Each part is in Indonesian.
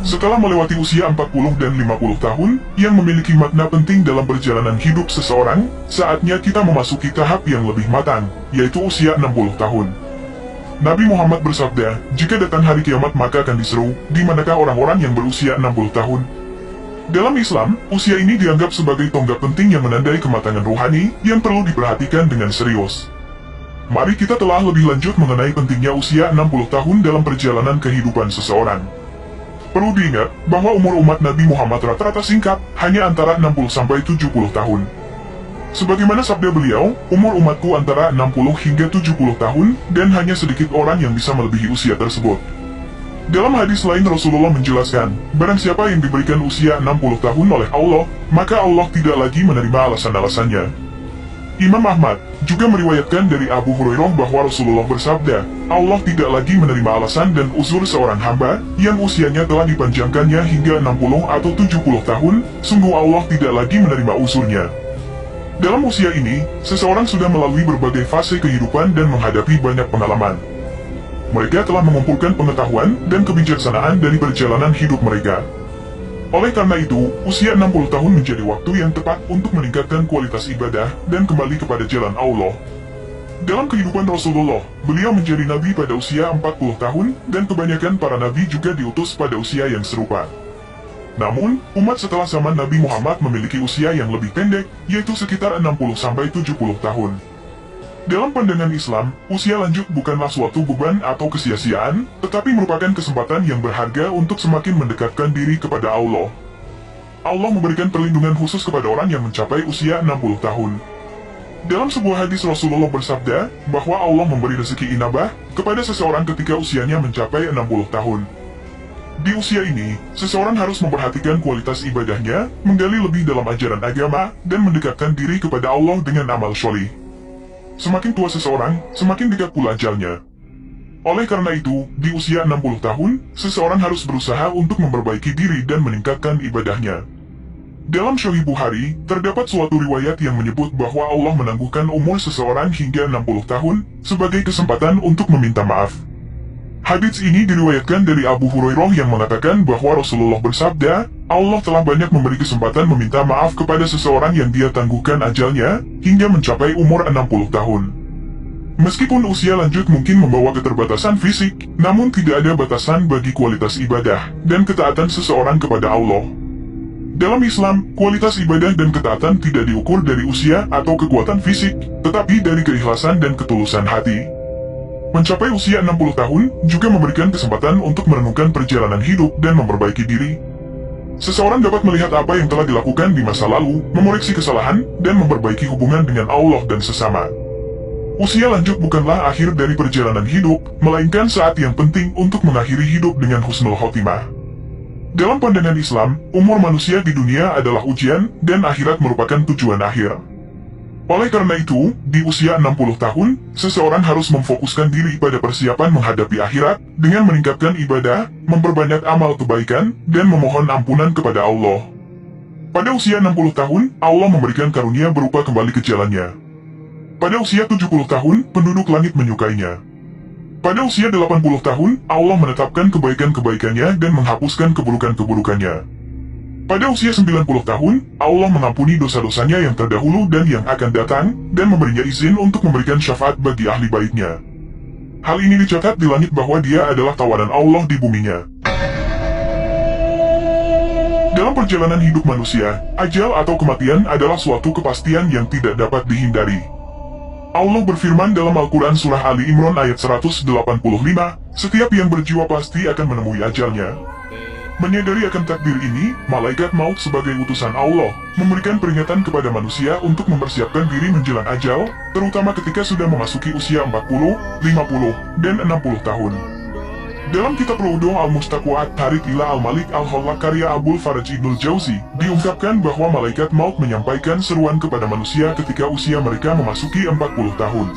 Setelah melewati usia 40 dan 50 tahun, yang memiliki makna penting dalam perjalanan hidup seseorang, saatnya kita memasuki tahap yang lebih matang, yaitu usia 60 tahun. Nabi Muhammad bersabda, jika datang hari kiamat maka akan diseru, di manakah orang-orang yang berusia 60 tahun? Dalam Islam, usia ini dianggap sebagai tonggak penting yang menandai kematangan rohani, yang perlu diperhatikan dengan serius. Mari kita telah lebih lanjut mengenai pentingnya usia 60 tahun dalam perjalanan kehidupan seseorang. Perlu diingat, bahwa umur umat Nabi Muhammad rata-rata singkat, hanya antara 60-70 tahun. Sebagaimana sabda beliau, umur umatku antara 60 hingga 70 tahun, dan hanya sedikit orang yang bisa melebihi usia tersebut. Dalam hadis lain Rasulullah menjelaskan, barang siapa yang diberikan usia 60 tahun oleh Allah, maka Allah tidak lagi menerima alasan-alasannya. Imam Ahmad juga meriwayatkan dari Abu Hurairah bahwa Rasulullah bersabda, Allah tidak lagi menerima alasan dan uzur seorang hamba yang usianya telah dipanjangkannya hingga 60 atau 70 tahun, sungguh Allah tidak lagi menerima uzurnya. Dalam usia ini, seseorang sudah melalui berbagai fase kehidupan dan menghadapi banyak pengalaman. Mereka telah mengumpulkan pengetahuan dan kebijaksanaan dari perjalanan hidup mereka. Oleh karena itu, usia 60 tahun menjadi waktu yang tepat untuk meningkatkan kualitas ibadah dan kembali kepada jalan Allah. Dalam kehidupan Rasulullah, beliau menjadi nabi pada usia 40 tahun, dan kebanyakan para nabi juga diutus pada usia yang serupa. Namun, umat setelah zaman Nabi Muhammad memiliki usia yang lebih pendek, yaitu sekitar 60-70 tahun. Dalam pandangan Islam, usia lanjut bukanlah suatu beban atau kesia-siaan, tetapi merupakan kesempatan yang berharga untuk semakin mendekatkan diri kepada Allah. Allah memberikan perlindungan khusus kepada orang yang mencapai usia 60 tahun. Dalam sebuah hadis Rasulullah bersabda, bahwa Allah memberi rezeki inabah kepada seseorang ketika usianya mencapai 60 tahun. Di usia ini, seseorang harus memperhatikan kualitas ibadahnya, menggali lebih dalam ajaran agama, dan mendekatkan diri kepada Allah dengan amal sholih. Semakin tua seseorang, semakin dekat pula ajalnya. Oleh karena itu, di usia 60 tahun, seseorang harus berusaha untuk memperbaiki diri dan meningkatkan ibadahnya. Dalam Sahih Bukhari, terdapat suatu riwayat yang menyebut bahwa Allah menangguhkan umur seseorang hingga 60 tahun, sebagai kesempatan untuk meminta maaf. Hadits ini diriwayatkan dari Abu Hurairah yang mengatakan bahwa Rasulullah bersabda, Allah telah banyak memberi kesempatan meminta maaf kepada seseorang yang dia tangguhkan ajalnya, hingga mencapai umur 60 tahun. Meskipun usia lanjut mungkin membawa keterbatasan fisik, namun tidak ada batasan bagi kualitas ibadah, dan ketaatan seseorang kepada Allah. Dalam Islam, kualitas ibadah dan ketaatan tidak diukur dari usia atau kekuatan fisik, tetapi dari keikhlasan dan ketulusan hati. Mencapai usia 60 tahun juga memberikan kesempatan untuk merenungkan perjalanan hidup dan memperbaiki diri. Seseorang dapat melihat apa yang telah dilakukan di masa lalu, memoreksi kesalahan, dan memperbaiki hubungan dengan Allah dan sesama. Usia lanjut bukanlah akhir dari perjalanan hidup, melainkan saat yang penting untuk mengakhiri hidup dengan husnul khotimah. Dalam pandangan Islam, umur manusia di dunia adalah ujian, dan akhirat merupakan tujuan akhir. Oleh karena itu, di usia 60 tahun, seseorang harus memfokuskan diri pada persiapan menghadapi akhirat, dengan meningkatkan ibadah, memperbanyak amal kebaikan, dan memohon ampunan kepada Allah. Pada usia 60 tahun, Allah memberikan karunia berupa kembali ke jalannya. Pada usia 70 tahun, penduduk langit menyukainya. Pada usia 80 tahun, Allah menetapkan kebaikan-kebaikannya dan menghapuskan keburukan-keburukannya. Pada usia 90 tahun, Allah mengampuni dosa-dosanya yang terdahulu dan yang akan datang, dan memberinya izin untuk memberikan syafaat bagi ahli baitnya. Hal ini dicatat di langit bahwa dia adalah tawanan Allah di buminya. Dalam perjalanan hidup manusia, ajal atau kematian adalah suatu kepastian yang tidak dapat dihindari. Allah berfirman dalam Al-Quran Surah Ali Imran ayat 185, setiap yang berjiwa pasti akan menemui ajalnya. Menyadari akan takdir ini, malaikat maut sebagai utusan Allah, memberikan peringatan kepada manusia untuk mempersiapkan diri menjelang ajal, terutama ketika sudah memasuki usia 40, 50, dan 60 tahun. Dalam kitab Ru'udul Al-Mustaqwa'at Tarik ila Al-Malik Al-Hollak karya Abul Faraj Ibnul Jauzi, diungkapkan bahwa malaikat maut menyampaikan seruan kepada manusia ketika usia mereka memasuki 40 tahun.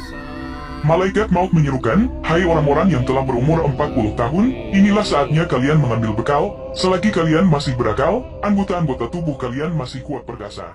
Malaikat maut menyerukan, hai orang-orang yang telah berumur 40 tahun, inilah saatnya kalian mengambil bekal, selagi kalian masih berakal, anggota-anggota tubuh kalian masih kuat perkasa.